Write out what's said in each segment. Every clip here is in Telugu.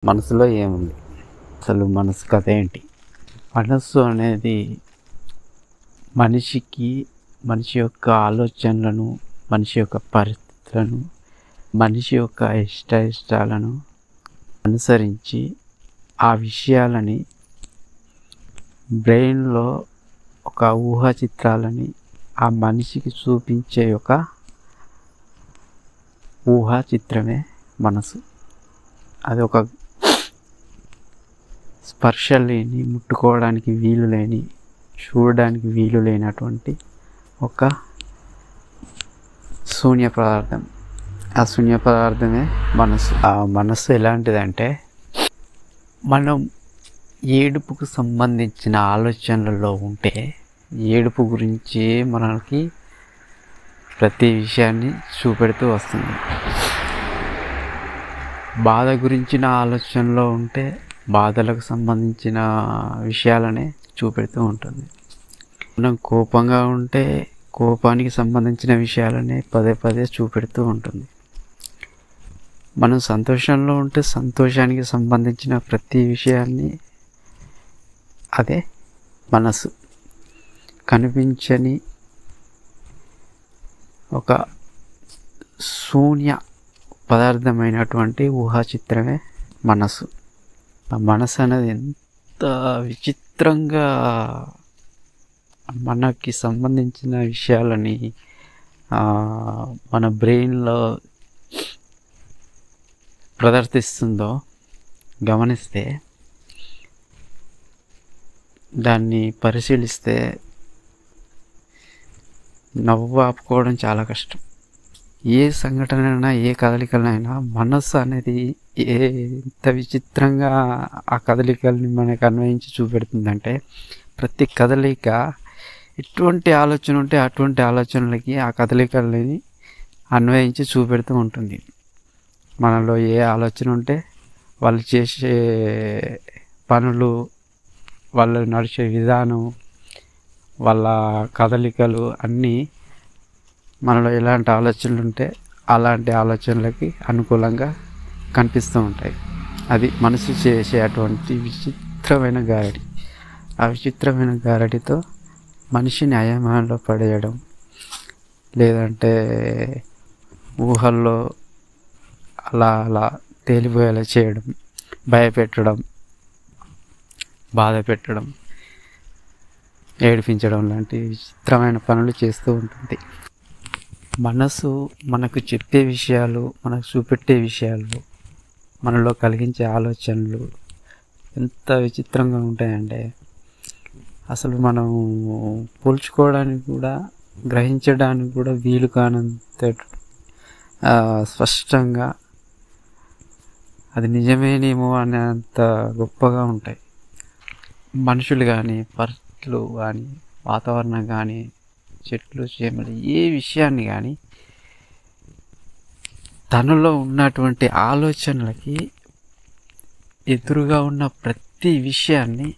మనసులో ఏముంది, అసలు మనసు కథ ఏంటి? మనస్సు అనేది మనిషి యొక్క ఆలోచనలను, మనిషి యొక్క పరిస్థితులను, మనిషి యొక్క ఇష్టాలను అనుసరించి ఆ విషయాలని బ్రెయిన్లో ఒక ఊహా చిత్రాలని ఆ మనిషికి చూపించే ఒక ఊహా చిత్రమే మనసు. అది ఒక స్పర్శ లేని, ముట్టుకోవడానికి వీలు లేని, చూడడానికి వీలు లేనటువంటి ఒక శూన్య పదార్థం. ఆ శూన్య పదార్థమే మనసు. ఆ మనసు ఎలాంటిదంటే, మనం ఏడుపుకు సంబంధించిన ఆలోచనలలో ఉంటే ఏడుపు గురించి మనకి ప్రతి విషయాన్ని చూపెడుతూ వస్తుంది. బాధ గురించిన ఆలోచనలో ఉంటే బాధలకు సంబంధించిన విషయాలనే చూపెడుతూ ఉంటుంది. మనం కోపంగా ఉంటే కోపానికి సంబంధించిన విషయాలనే పదే పదే చూపెడుతూ ఉంటుంది. మనం సంతోషంలో ఉంటే సంతోషానికి సంబంధించిన ప్రతి విషయాన్ని అదే మనసు. కనిపించని ఒక శూన్య పదార్థమైనటువంటి ఊహా చిత్రమే మనసు. ఆ మనసు అనేది ఎంత విచిత్రంగా మనకి సంబంధించిన విషయాలని మన బ్రెయిన్లో ప్రదర్శిస్తుందో గమనిస్తే, దాన్ని పరిశీలిస్తే నవ్వు ఆపుకోవడం చాలా కష్టం. ఏ సంఘటనైనా, ఏ కదలికలైనా మనస్సు అనేది ఎంత విచిత్రంగా ఆ కదలికల్ని మనకు అన్వయించి చూపెడుతుందంటే, ప్రతి కదలిక ఎటువంటి ఆలోచన ఉంటే అటువంటి ఆలోచనలకి ఆ కదలికల్ని అన్వయించి చూపెడుతూ ఉంటుంది. మనలో ఏ ఆలోచన ఉంటే వాళ్ళు చేసే పనులు, వాళ్ళు నడిచే విధానం, వాళ్ళ కదలికలు అన్నీ మనలో ఎలాంటి ఆలోచనలు ఉంటే అలాంటి ఆలోచనలకి అనుకూలంగా కనిపిస్తూ ఉంటాయి. అది మనసు చేసే అటువంటి విచిత్రమైన గారడి. ఆ విచిత్రమైన గారడితో మనిషిని అయోమయంలో పడేయడం, లేదంటే ఊహల్లో అలా తేలిపోయేలా చేయడం, భయపెట్టడం, బాధ పెట్టడం, ఏడిపించడం లాంటి విచిత్రమైన పనులు చేస్తూ ఉంటుంది. మనసు మనకు చెప్పే విషయాలు, మనకు చూపెట్టే విషయాలు, మనలో కలిగించే ఆలోచనలు ఎంత విచిత్రంగా ఉంటాయంటే, అసలు మనం పోల్చుకోవడానికి కూడా, గ్రహించడానికి కూడా వీలు కానంత స్పష్టంగా అది నిజమేనేమో అనేంత గొప్పగా ఉంటాయి. మనుషులు కానీ, పరిస్థితులు కానీ, వాతావరణం కానీ, చెట్లు చేమలు, ఏ విషయాన్ని కానీ తనలో ఉన్నటువంటి ఆలోచనలకి ఎదురుగా ఉన్న ప్రతి విషయాన్ని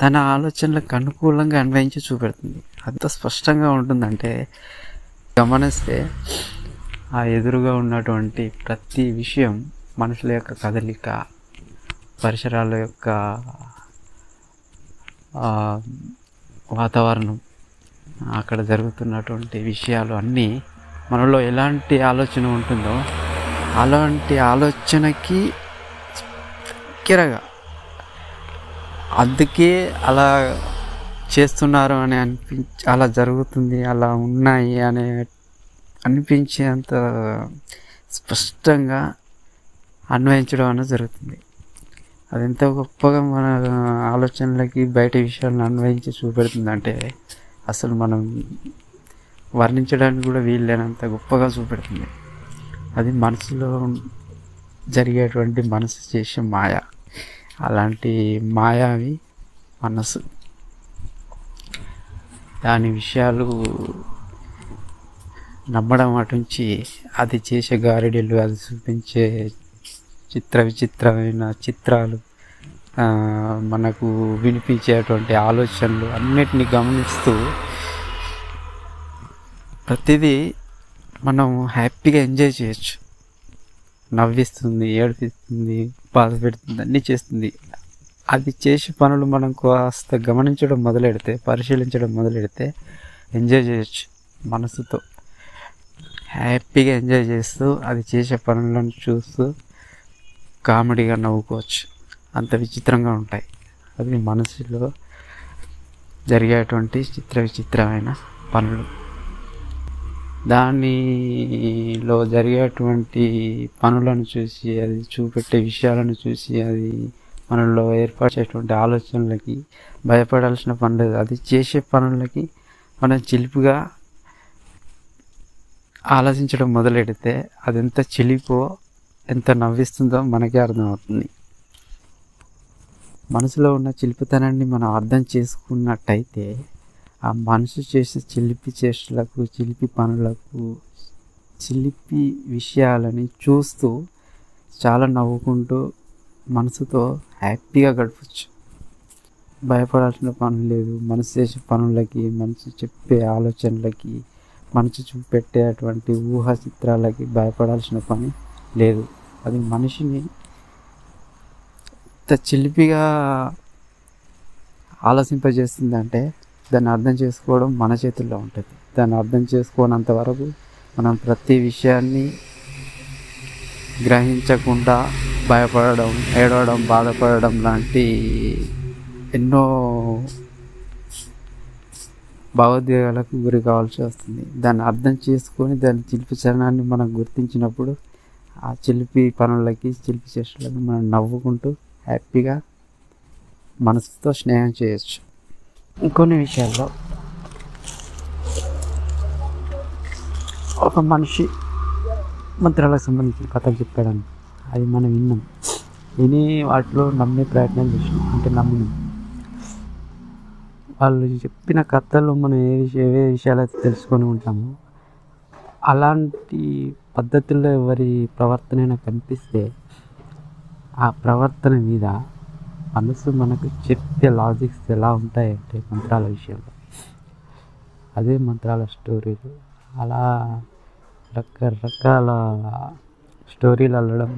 తన ఆలోచనలకు అనుకూలంగా అన్వయించి చూపెడుతుంది. అంత స్పష్టంగా ఉంటుందంటే, గమనిస్తే ఆ ఎదురుగా ఉన్నటువంటి ప్రతి విషయం మనుషుల యొక్క కదలిక, పరిసరాల యొక్క వాతావరణం, అక్కడ జరుగుతున్నటువంటి విషయాలు అన్నీ మనలో ఎలాంటి ఆలోచన ఉంటుందో అలాంటి ఆలోచనకి దగ్గరగా, అందుకే అలా చేస్తున్నారు అని అలా జరుగుతుంది, అలా ఉన్నాయి అనే అనిపించేంత స్పష్టంగా అన్వయించడం అనేది జరుగుతుంది. అది ఎంత గొప్పగా మన ఆలోచనలకి బయట విషయాలను అన్వయించి చూపెడుతుందంటే, అసలు మనం వర్ణించడానికి కూడా వీల్లేనంత గొప్పగా చూపెడుతుంది. అది మనసులో జరిగేటువంటి, మనసు చేసే మాయ. అలాంటి మాయావి మనసు. దాని విషయాలు నమ్మడం అటుంచి, అది చేసే గారడీలు, అది చూపించే విచిత్రమైన చిత్రాలు, మనకు వినిపించేటువంటి ఆలోచనలు అన్నిటినీ గమనిస్తూ ప్రతిదీ మనం హ్యాపీగా ఎంజాయ్ చేయొచ్చు. నవ్విస్తుంది, ఏడిపిస్తుంది, బాధ పెడుతుంది, అన్నీ చేస్తుంది. అది చేసే పనులు మనం కాస్త గమనించడం మొదలెడితే, పరిశీలించడం మొదలెడితే ఎంజాయ్ చేయొచ్చు. మనసుతో హ్యాపీగా ఎంజాయ్ చేస్తూ అది చేసే పనులను చూస్తూ కామెడీగా నవ్వుకోవచ్చు. అంత విచిత్రంగా ఉంటాయి. అది మనసులో జరిగేటువంటి విచిత్రమైన పనులు. దానిలో జరిగేటువంటి పనులను చూసి, అది చూపెట్టే విషయాలను చూసి, అది మనలో ఏర్పరిచేటువంటి ఆలోచనలకి భయపడాల్సిన పని లేదు. అది చేసే పనులకి మనం చిలిపిగా ఆలోచించడం మొదలెడితే అది ఎంత చిలిపో, ఎంత నవ్విస్తుందో మనకే అర్థమవుతుంది. మనసులో ఉన్న చిలిపితనాన్ని మనం అర్థం చేసుకున్నట్టయితే ఆ మనసు చేసే చిలిపి చేష్టలకు, చిలిపి పనులకు, చిలిపి విషయాలని చూస్తూ చాలా నవ్వుకుంటూ మనసుతో హ్యాపీగా గడపచ్చు. భయపడాల్సిన పని లేదు. మనసు చేసే పనులకి, మనసు చెప్పే ఆలోచనలకి, మనసు చూపెట్టేటువంటి ఊహా చిత్రాలకి భయపడాల్సిన పని లేదు. అది మనిషిని ఇంత చిలిపిగా ఆలోచింపజేస్తుందంటే దాన్ని అర్థం చేసుకోవడం మన చేతుల్లో ఉంటుంది. దాన్ని అర్థం చేసుకోనంత వరకు మనం ప్రతి విషయాన్ని గ్రహించకుండా భయపడడం, ఏడవడం, బాధపడడం లాంటి ఎన్నో భావోద్వేగాలకు గురి కావాల్సి వస్తుంది. దాన్ని అర్థం చేసుకొని దాని చిలిపి చలనాన్ని మనం గుర్తించినప్పుడు ఆ చిలిపి పనులకి, చిలిపి చేష్టలకి మనం నవ్వుకుంటూ హ్యాపీగా మనసుతో స్నేహం చేయొచ్చు. ఇంకొన్ని విషయాల్లో ఒక మనిషి మంత్రాలకు సంబంధించిన కథలు చెప్పాడని అది మనం విని వాటిలో నమ్మే ప్రయత్నం చేసినాం. అంటే నమ్మినాం. వాళ్ళు చెప్పిన కథలు మనం ఏ విషయాలైతే తెలుసుకొని ఉంటామో అలాంటి పద్ధతుల్లో ఎవరి ప్రవర్తన కనిపిస్తే ఆ ప్రవర్తన మీద మనసు మనకు చెప్పే లాజిక్స్ ఎలా ఉంటాయంటే మంత్రాల విషయంలో, అదే మంత్రాల స్టోరీలు. అలా రకరకాల స్టోరీలు అల్లడం,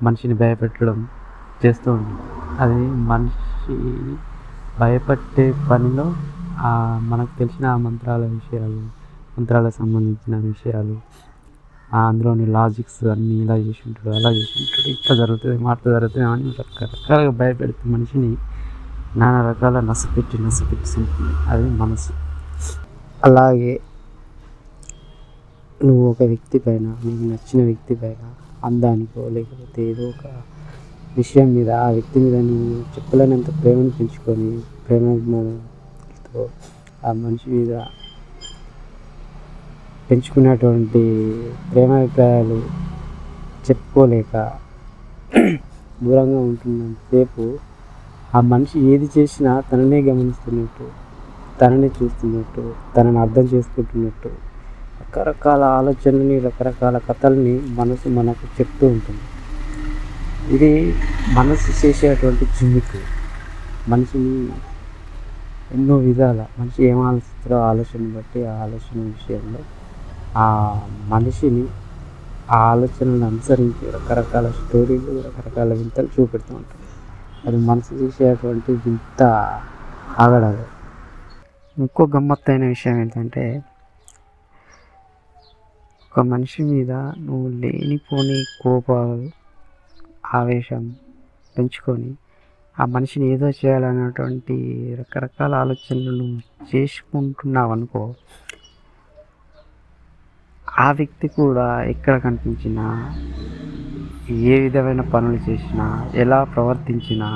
మనిషిని భయపెట్టడం చేస్తూ ఉంటుంది. అది మనిషి భయపట్టే పనిలో మనకు తెలిసిన మంత్రాల విషయాలు, మంత్రాలకు సంబంధించిన విషయాలు, అందులోని లాజిక్స్ అన్నీ ఇలా చేసి ఉంటాడు, అలా చేసి ఉంటాడు, ఇట్లా జరుగుతుంది, మాట జరుగుతుంది అని రకరకాలుగా భయపెడితే మనిషిని నానా రకాల నసపెట్టి ఉంటుంది. అది మనసు. అలాగే నువ్వు ఒక వ్యక్తి పైన, నీకు నచ్చిన వ్యక్తి పైన అందానికో లేకపోతే ఏదో ఒక విషయం మీద, ఆ వ్యక్తి మీద నువ్వు చెప్పలేనంత ప్రేమను పెంచుకొని, ప్రేమాభిమానంతో ఆ మనిషి మీద పెంచుకున్నటువంటి ప్రేమాభిప్రాయాలు చెప్పుకోలేక దూరంగా ఉంటున్నంతసేపు ఆ మనిషి ఏది చేసినా తననే గమనిస్తున్నట్టు, తననే చూస్తున్నట్టు, తనని అర్థం చేసుకుంటున్నట్టు రకరకాల ఆలోచనని, రకరకాల కథల్ని మనసు మనకు చెప్తూ ఉంటుంది. ఇది మనసు చేసేటువంటి జిమ్మిక్. మనిషిని ఎన్నో విధాల మనిషి ఏం ఆలోచిస్తారో ఆలోచన బట్టి ఆ ఆలోచన విషయంలో ఆ మనిషిని ఆ ఆలోచనలను అనుసరించి రకరకాల స్టోరీలు, రకరకాల వింతలు చూపెడుతూ ఉంటుంది. అది మనసు చేసేటువంటి వింత ఆగడాలు. ఇంకో గమ్మత్తైన విషయం ఏంటంటే, ఒక మనిషి మీద నువ్వు లేనిపోని కోపాలు, ఆవేశం పెంచుకొని ఆ మనిషిని ఏదో చేయాలనేటువంటి రకరకాల ఆలోచనలు నువ్వు చేసుకుంటున్నావు అనుకో, ఆ వ్యక్తి కూడా ఎక్కడ కనిపించినా, ఏ విధమైన పనులు చేసినా, ఎలా ప్రవర్తించినా,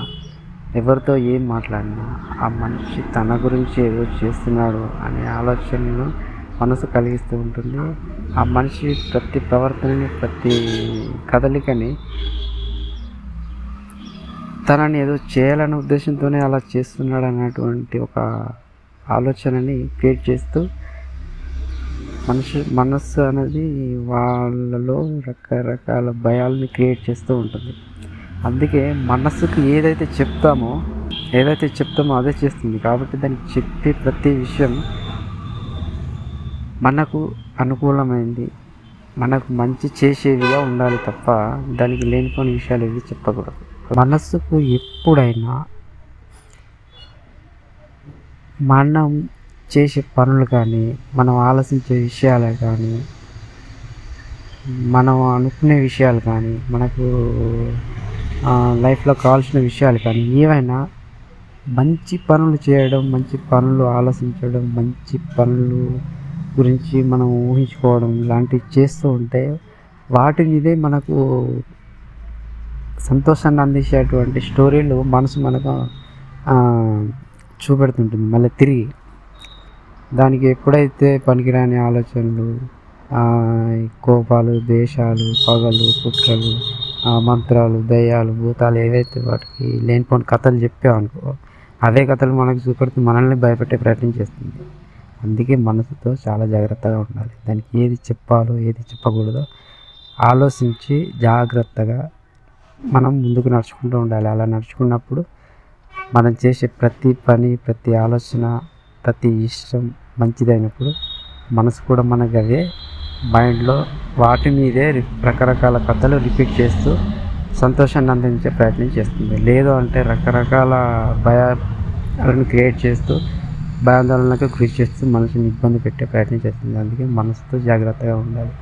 ఎవరితో ఏం మాట్లాడినా ఆ మనిషి తన గురించి ఏదో చేస్తున్నాడు అనే ఆలోచనను మనసు కలిగిస్తూ ఉంటుంది. ఆ మనిషి ప్రతి ప్రవర్తనని, ప్రతి కదలికని తనని ఏదో చేయాలనే ఉద్దేశంతోనే అలా చేస్తున్నాడు అన్నటువంటి ఒక ఆలోచనని క్రియేట్ చేస్తూ మనస్సు అనేది వాళ్ళలో రకరకాల భయాలని క్రియేట్ చేస్తూ ఉంటుంది. అందుకే మనస్సుకు ఏదైతే చెప్తామో అదే చేస్తుంది. కాబట్టి దానికి చెప్పే ప్రతి విషయం మనకు అనుకూలమైంది, మనకు మంచి చేసేవిగా ఉండాలి తప్ప దానికి లేనిపోని విషయాలు ఏవి చెప్పకూడదు. మనస్సుకు ఎప్పుడైనా మనం చేసే పనులు కానీ, మనం ఆలోచించే విషయాలే కానీ, మనం అనుకునే విషయాలు కానీ, మనకు లైఫ్లో కావాల్సిన విషయాలు కానీ ఏవైనా మంచి పనులు చేయడం, మంచి పనులు ఆలోచించడం, మంచి పనులు గురించి మనం ఊహించుకోవడం లాంటివి చేస్తూ ఉంటే వాటి మీదే మనకు సంతోషాన్ని అందించేటువంటి స్టోరీలు మనసు మనకు చూపెడుతుంటుంది. మళ్ళీ తిరిగి దానికి ఎప్పుడైతే పనికిరాని ఆలోచనలు, కోపాలు, ద్వేషాలు, పగలు, కుట్రలు, మంత్రాలు, దయ్యాలు, భూతాలు ఏవైతే వాటికి లేనిపోని కథలు చెప్పామనుకో, అవే కథలు మనకు చూపెడుతూ మనల్ని భయపెట్టే ప్రయత్నం చేస్తుంది. అందుకే మనసుతో చాలా జాగ్రత్తగా ఉండాలి. దానికి ఏది చెప్పాలో ఏది చెప్పకూడదో ఆలోచించి జాగ్రత్తగా మనం ముందుకు నడుచుకుంటూ ఉండాలి. అలా నడుచుకున్నప్పుడు మనం చేసే ప్రతి పని, ప్రతి ఆలోచన, ప్రతి ఇష్టం మంచిదైనప్పుడు మనసు కూడా మనకు అవే మైండ్లో వాటి మీదే రకరకాల కథలు రిపీట్ చేస్తూ సంతోషాన్ని అందించే ప్రయత్నం చేస్తుంది. లేదు అంటే రకరకాల భయాలను క్రియేట్ చేస్తూ భయాందోళనకు గురి చేస్తూ మనిషిని ఇబ్బంది పెట్టే ప్రయత్నం చేస్తుంది. అందుకే మనసుతో జాగ్రత్తగా ఉండాలి.